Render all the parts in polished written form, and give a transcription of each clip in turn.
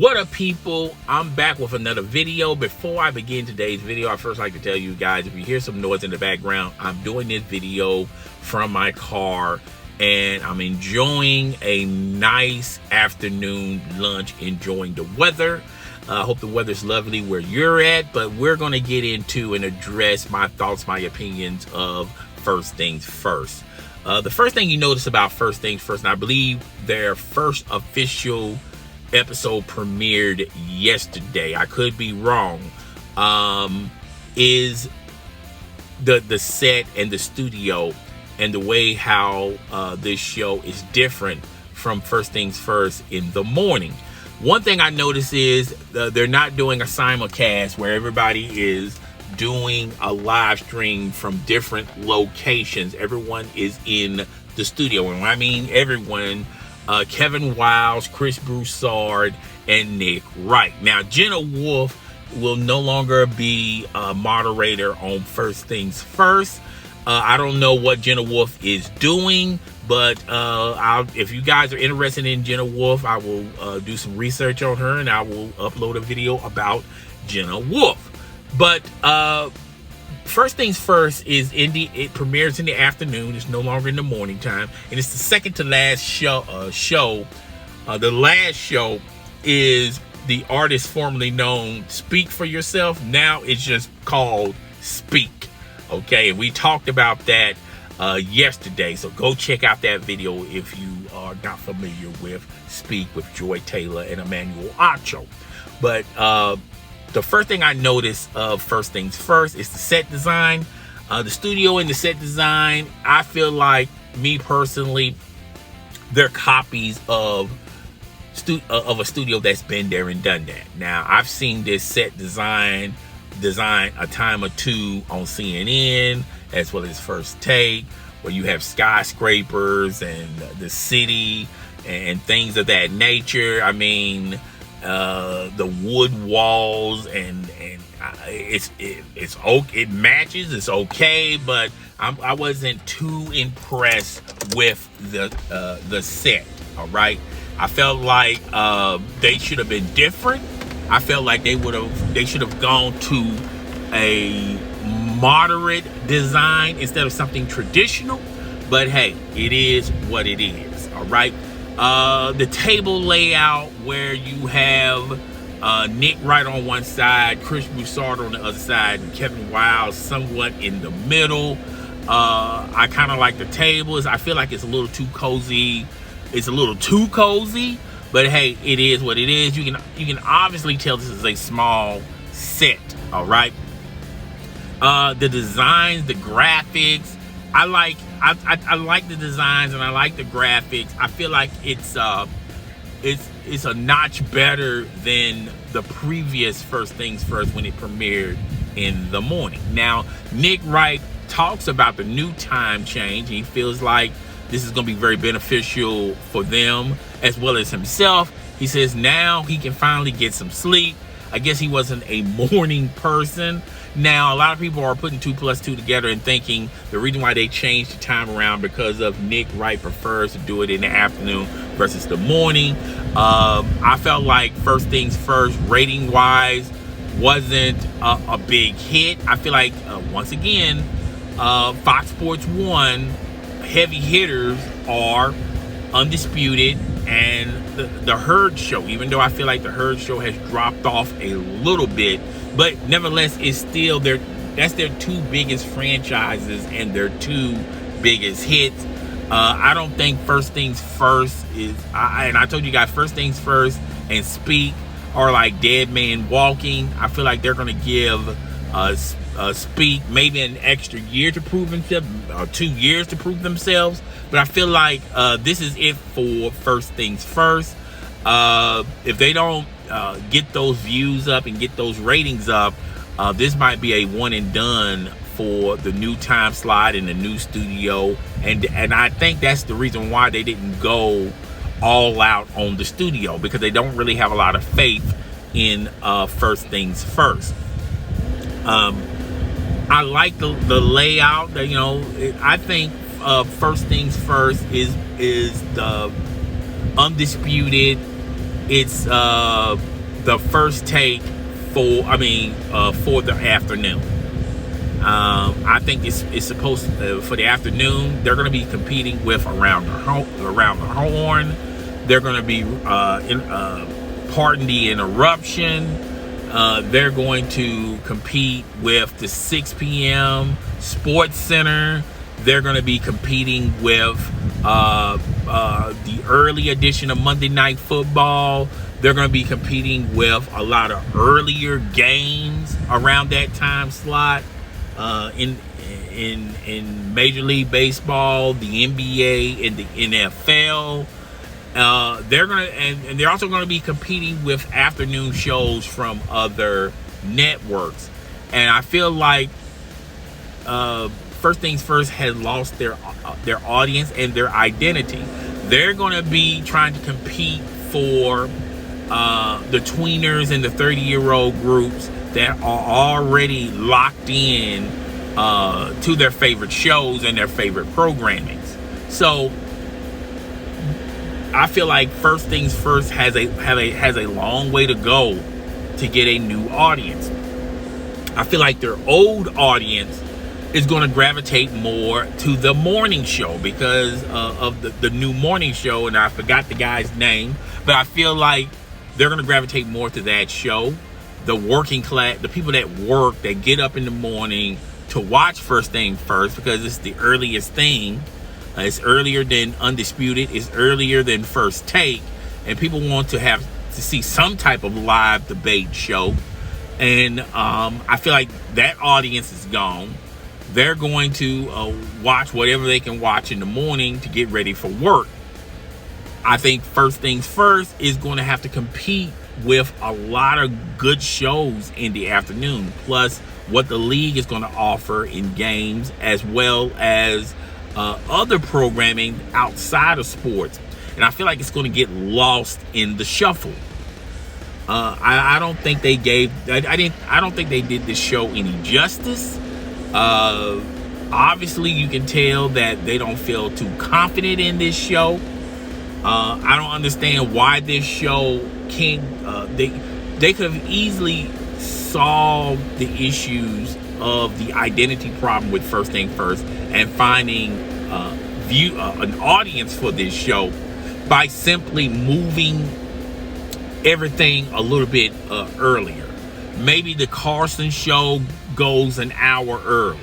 What up, people? I'm back with another video. Before I begin today's video, I first like to tell you guys, if you hear some noise in the background, I'm doing this video from my car and I'm enjoying a nice afternoon lunch, enjoying the weather. I hope the weather's lovely where you're at, but we're going to get into and address my thoughts, my opinions of First Things First. The first thing you notice about First Things First, and I believe their first official episode premiered yesterday, I could be wrong, is the set and the studio and the way how this show is different from First Things First in the morning. One thing I notice is they're not doing a simulcast where everybody is doing a live stream from different locations. Everyone is in the studio, and when I mean everyone, Kevin Wiles, Chris Broussard, and Nick Wright. Now, Jenna Wolf will no longer be a moderator on First Things First. I don't know what Jenna Wolf is doing, but if you guys are interested in Jenna Wolf, I will do some research on her and I will upload a video about Jenna Wolf. But First Things First is it premieres in the afternoon. It's no longer in the morning time, and it's the second to last show. The last show is the artist formerly known Speak For Yourself. Now it's just called Speak. Okay, and we talked about that yesterday, so go check out that video if you are not familiar with Speak with Joy Taylor and Emmanuel Acho. But the first thing I noticed of First Things First is the set design. The studio and the set design, I feel like, me personally, they're copies of a studio that's been there and done that. Now, I've seen this set design a time or two on CNN, as well as First Take, where you have skyscrapers and the city and things of that nature. I mean, the wood walls and it's okay, it matches, it's okay, but I wasn't too impressed with the set. All right, I felt like they should have been different. I felt like they should have gone to a moderate design instead of something traditional. But hey, it is what it is. All right. The table layout where you have Nick Wright on one side, Chris Broussard on the other side, and Kevin Wiles somewhat in the middle. I kind of like the tables. I feel like it's a little too cozy. It's a little too cozy, but hey, it is what it is. You can obviously tell this is a small set. All right. The designs, the graphics, I like the designs and I like the graphics. I feel like it's a notch better than the previous First Things First when it premiered in the morning. Now, Nick Wright talks about the new time change. He feels like this is going to be very beneficial for them as well as himself. He says now he can finally get some sleep. I guess he wasn't a morning person. Now, a lot of people are putting 2 plus 2 together and thinking the reason why they changed the time around because of Nick Wright prefers to do it in the afternoon versus the morning. I felt like First Things First, rating wise, wasn't a big hit. I feel like once again, Fox Sports 1 heavy hitters are Undisputed and the Herd Show, even though I feel like the Herd Show has dropped off a little bit, but nevertheless, it's still that's their 2 biggest franchises and their 2 biggest hits. I don't think First Things First is, and I told you guys, First Things First and Speak are like Dead Man Walking. I feel like they're going to give Speak maybe an extra year to prove themselves, or 2 years to prove themselves. But I feel like this is it for First Things First. If they don't get those views up and get those ratings up, this might be a one and done for the new time slot in the new studio. And I think that's the reason why they didn't go all out on the studio, because they don't really have a lot of faith in First Things First. I like the layout. I think First Things First is the Undisputed it's the first take for the afternoon. I think it's supposed to, for the afternoon. They're going to be competing with around the horn. They're going to be pardon the interruption. They're going to compete with the 6 p.m. Sports Center. They're going to be competing with the early edition of Monday Night Football. They're going to be competing with a lot of earlier games around that time slot in Major League Baseball, the NBA, and the NFL. They're also going to be competing with afternoon shows from other networks, and I feel like First Things First has lost their audience and their identity. They're going to be trying to compete for the tweeners and the 30-year-old groups that are already locked in to their favorite shows and their favorite programmings. So I feel like First Things First has a long way to go to get a new audience. I feel like their old audience is going to gravitate more to the morning show because of the new morning show, and I forgot the guy's name, but I feel like they're going to gravitate more to that show. The working class, the people that work, that get up in the morning to watch First Things First because it's the earliest thing. It's earlier than Undisputed. It's earlier than First Take, and people want to see some type of live debate show. And I feel like that audience is gone. They're going to watch whatever they can watch in the morning to get ready for work. I think First Things First is going to have to compete with a lot of good shows in the afternoon, plus what the league is going to offer in games, as well as other programming outside of sports. And I feel like it's going to get lost in the shuffle. I don't think they did this show any justice. Obviously you can tell that they don't feel too confident in this show. I don't understand why this show can't. They could have easily solved the issues of the identity problem with First Thing First and finding an audience for this show by simply moving everything a little bit earlier. Maybe the Carlson show goes an hour early.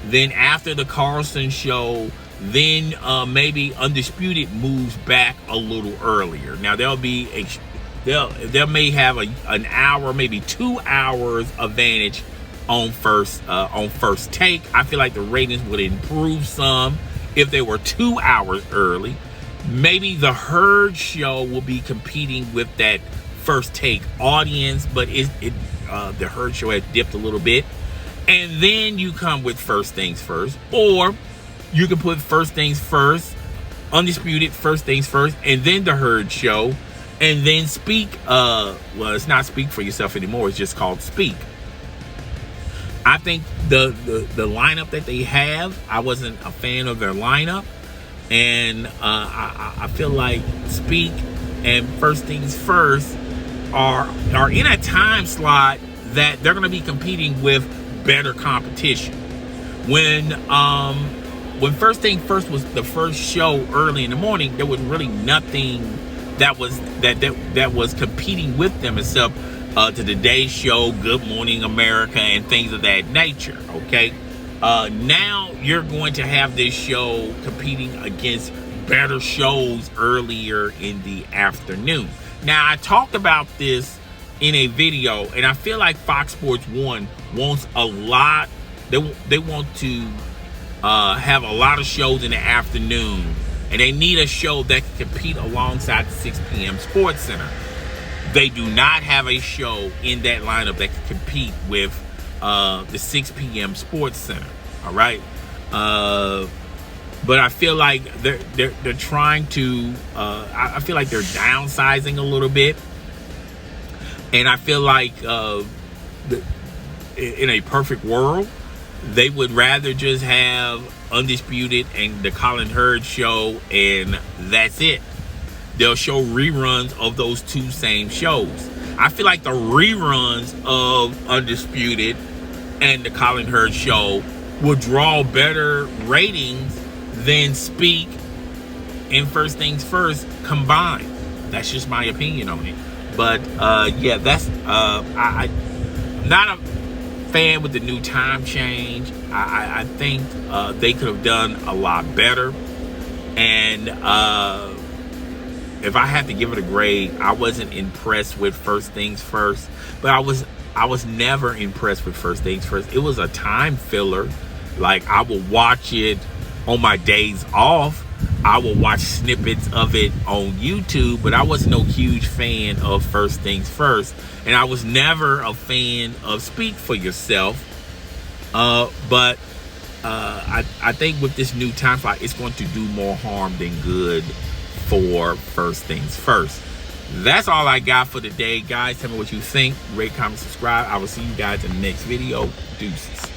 Then after the Carlson show, then maybe Undisputed moves back a little earlier. Now they'll may have an hour, maybe 2 hours advantage on first take. I feel like the ratings would improve some if they were 2 hours early. Maybe the Herd show will be competing with that First Take audience, but the Herd show has dipped a little bit. And then you come with First Things First, or you can put First Things First, Undisputed, First Things First, and then the Herd show, and then Speak. Well, it's not Speak for Yourself anymore. It's just called Speak. I think the lineup that they have, I wasn't a fan of their lineup, and I feel like Speak and First Things First are in a time slot that they're going to be competing with better competition. When First Thing First was the first show early in the morning, there was really nothing that was competing with them except to Today's Show, Good Morning America, and things of that nature. Okay, now you're going to have this show competing against better shows earlier in the afternoon. Now, I talked about this in a video, and I feel like Fox Sports 1 wants a lot. They want to have a lot of shows in the afternoon, and they need a show that can compete alongside the 6 p.m. Sports Center. They do not have a show in that lineup that can compete with the 6 p.m. Sports Center. All right, but I feel like they're trying to. I feel like they're downsizing a little bit, and I feel like in a perfect world, they would rather just have Undisputed and the Colin Hurd show, and that's it. they'll show reruns of those two same shows. I feel like the reruns of Undisputed and the Colin Hurd show will draw better ratings than Speak and First Things First combined. That's just my opinion on it. But yeah, that's I'm not a fan with the new time change. I think they could have done a lot better. And if I had to give it a grade, I wasn't impressed with First Things First. But I was never impressed with First Things First. It was a time filler. Like, I will watch it on my days off. I will watch snippets of it on YouTube, but I was no huge fan of First Things First. And I was never a fan of Speak for Yourself. But I think with this new time slot, it's going to do more harm than good for First Things First. That's all I got for today, guys. Tell me what you think. Rate, comment, subscribe. I will see you guys in the next video. Deuces.